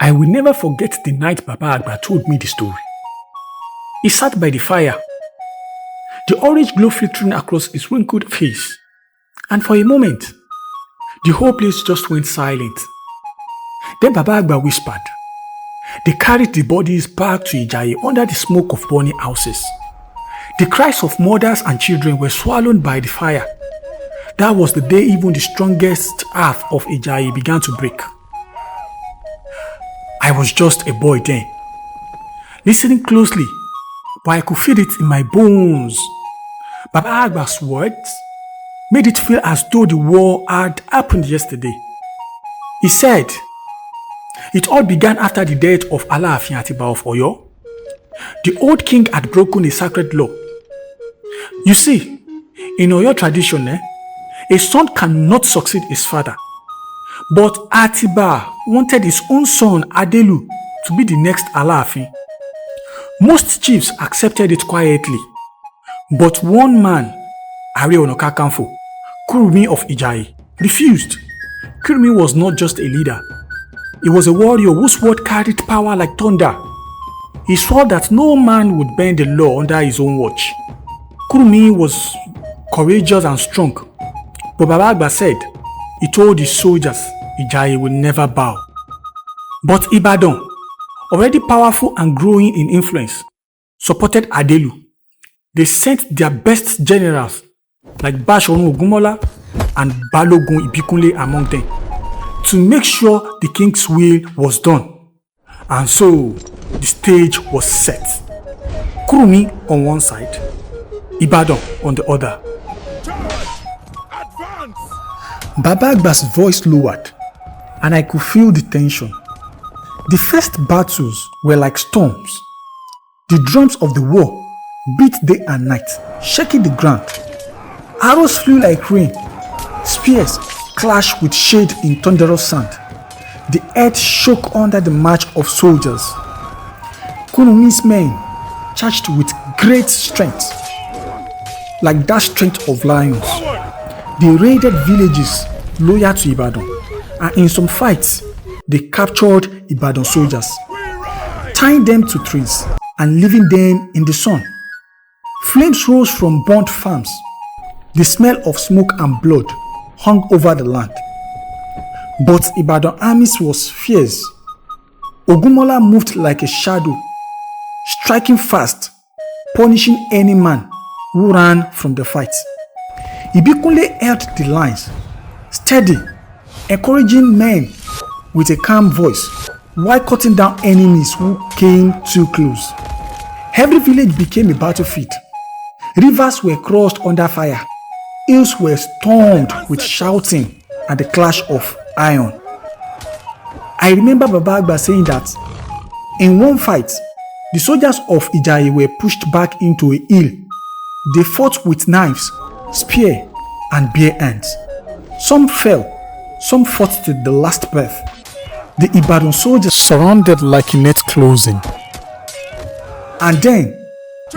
I will never forget the night Baba Agba told me the story. He sat by the fire, the orange glow filtering across his wrinkled face, and for a moment, the whole place just went silent. Then Baba Agba whispered. They carried the bodies back to Ijaye under the smoke of burning houses. The cries of mothers and children were swallowed by the fire. That was the day even the strongest half of Ijaye began to break. I was just a boy then, listening closely, but I could feel it in my bones. Baba Agba's words made it feel as though the war had happened yesterday. He said, it all began after the death of Alaafin Atiba of Oyo. The old king had broken a sacred law. You see, in Oyo tradition, a son cannot succeed his father. But Atiba wanted his own son Adelu to be the next Alaafin. Most chiefs accepted it quietly. But one man, Are Ona Kakanfo, Kurunmi of Ijaye, refused. Kurunmi was not just a leader. He was a warrior whose word carried power like thunder. He swore that no man would bend the law under his own watch. Kurunmi was courageous and strong, but Baba Agba said he told his soldiers Ijaye would never bow. But Ibadan, already powerful and growing in influence, supported Adelu. They sent their best generals like Bashorun Kurunmi and Balogun Ibikunle among them, to make sure the king's will was done. And so, the stage was set. Kurunmi on one side, Ibadan on the other. Baba Agba's voice lowered, and I could feel the tension. The first battles were like storms. The drums of the war beat day and night, shaking the ground. Arrows flew like rain. Spears clashed with shade in thunderous sound. The earth shook under the march of soldiers. Kurunmi's men charged with great strength, like that strength of lions. They raided villages loyal to Ibadan, and in some fights, they captured Ibadan soldiers, tying them to trees and leaving them in the sun. Flames rose from burnt farms. The smell of smoke and blood hung over the land. But Ibadan armies was fierce. Ogunmola moved like a shadow, striking fast, punishing any man who ran from the fight. Ibikunle held the lines, steady, encouraging men with a calm voice while cutting down enemies who came too close. Every village became a battlefield. Rivers were crossed under fire. Hills were stormed with shouting and the clash of iron. I remember Baba Agba saying that in one fight, the soldiers of Ijaye were pushed back into a hill. They fought with knives, spear, and bare hands. Some fell, some fought to the last breath. The Ibadan soldiers surrounded like a net closing. And then,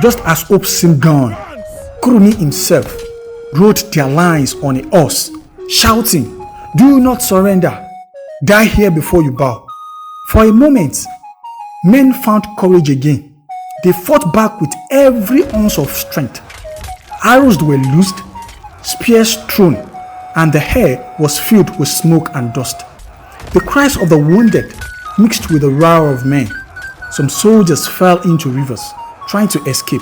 just as hope seemed gone, Kurunmi himself rode their lines on a horse, shouting, "Do not surrender. Die here before you bow." For a moment, men found courage again. They fought back with every ounce of strength. Arrows were loosed, spears thrown, and the air was filled with smoke and dust. The cries of the wounded mixed with the roar of men. Some soldiers fell into rivers, trying to escape,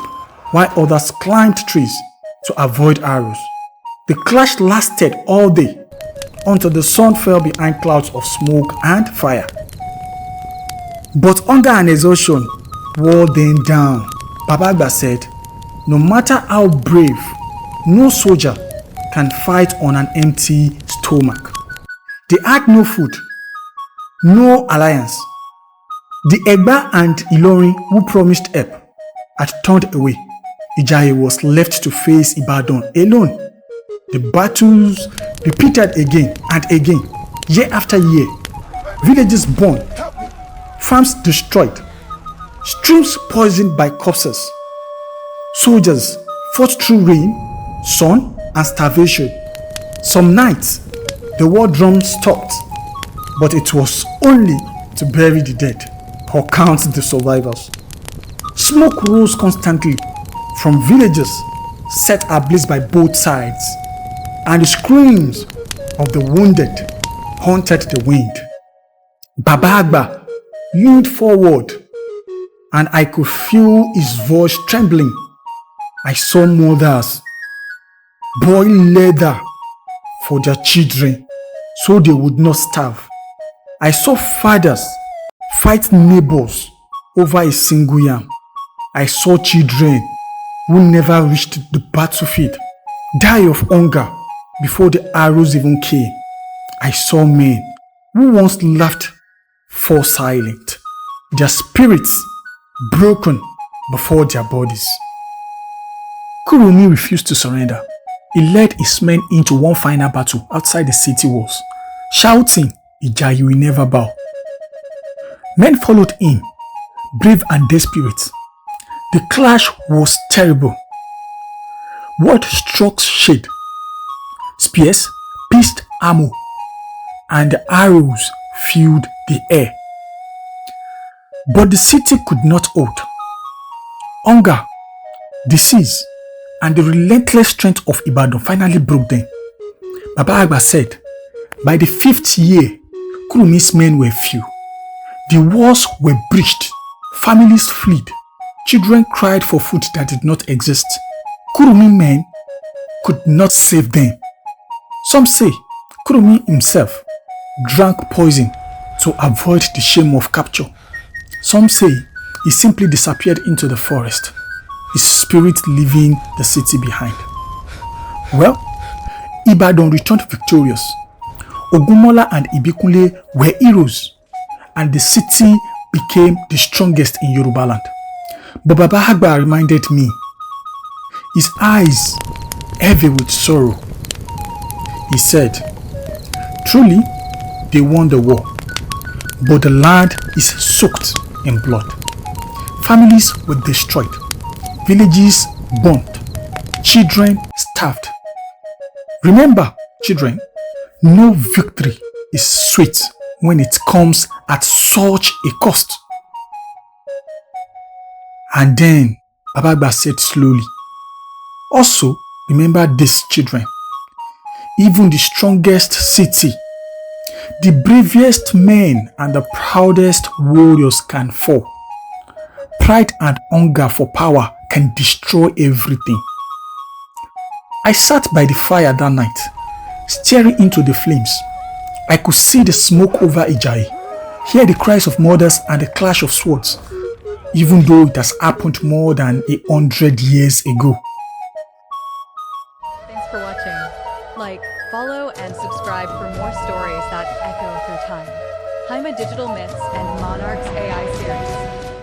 while others climbed trees to avoid arrows. The clash lasted all day until the sun fell behind clouds of smoke and fire. But hunger and exhaustion wore them down. Baba Agba said, no matter how brave, no soldier can fight on an empty stomach. They had no food, no alliance. The Egba and Ilorin who promised help had turned away. Ijaye was left to face Ibadan alone. The battles repeated again and again, year after year. Villages burned, farms destroyed, streams poisoned by corpses. Soldiers fought through rain, sun, and starvation. Some nights, the war drum stopped, but it was only to bury the dead or count the survivors. Smoke rose constantly from villages set ablaze by both sides, and the screams of the wounded haunted the wind. Baba Agba leaned forward, and I could feel his voice trembling. I saw mothers boil leather for their children so they would not starve. I saw fathers fight neighbors over a single yam. I saw children who never reached the battlefield die of hunger before the arrows even came. I saw men who once laughed fall silent, their spirits broken before their bodies. Kurunmi refused to surrender. He led his men into one final battle outside the city walls, shouting, "Ijaye will never bow." Men followed him, brave and desperate. The clash was terrible. Word struck shade, spears pierced armor, and the arrows filled the air. But the city could not hold. Hunger, disease, and the relentless strength of Ibadan finally broke them. Baba Agba said, by the 5th year, Kurunmi'S men were few. The walls were breached, families fled, children cried for food that did not exist. Kurunmi men could not save them. Some say Kurunmi himself drank poison to avoid the shame of capture. Some say he simply disappeared into the forest, his spirit leaving the city behind. Well, Ibadan returned victorious. Ogunmola and Ibikunle were heroes, and the city became the strongest in Yorubaland. But Baba Agba reminded me, his eyes heavy with sorrow. He said, truly, they won the war, but the land is soaked in blood. Families were destroyed, villages burnt, children starved. Remember, children, no victory is sweet when it comes at such a cost. And then Baba Agba said slowly, also remember this, children. Even the strongest city, the bravest men and the proudest warriors can fall. Pride and hunger for power can destroy everything. I sat by the fire that night, staring into the flames. I could see the smoke over Ijaye, hear the cries of mothers and the clash of swords, even though it has happened more than 100 years ago. Thanks for watching. Like, follow, and subscribe for more stories that echo through time. Jaime Digital Myths and Monarchs AI series.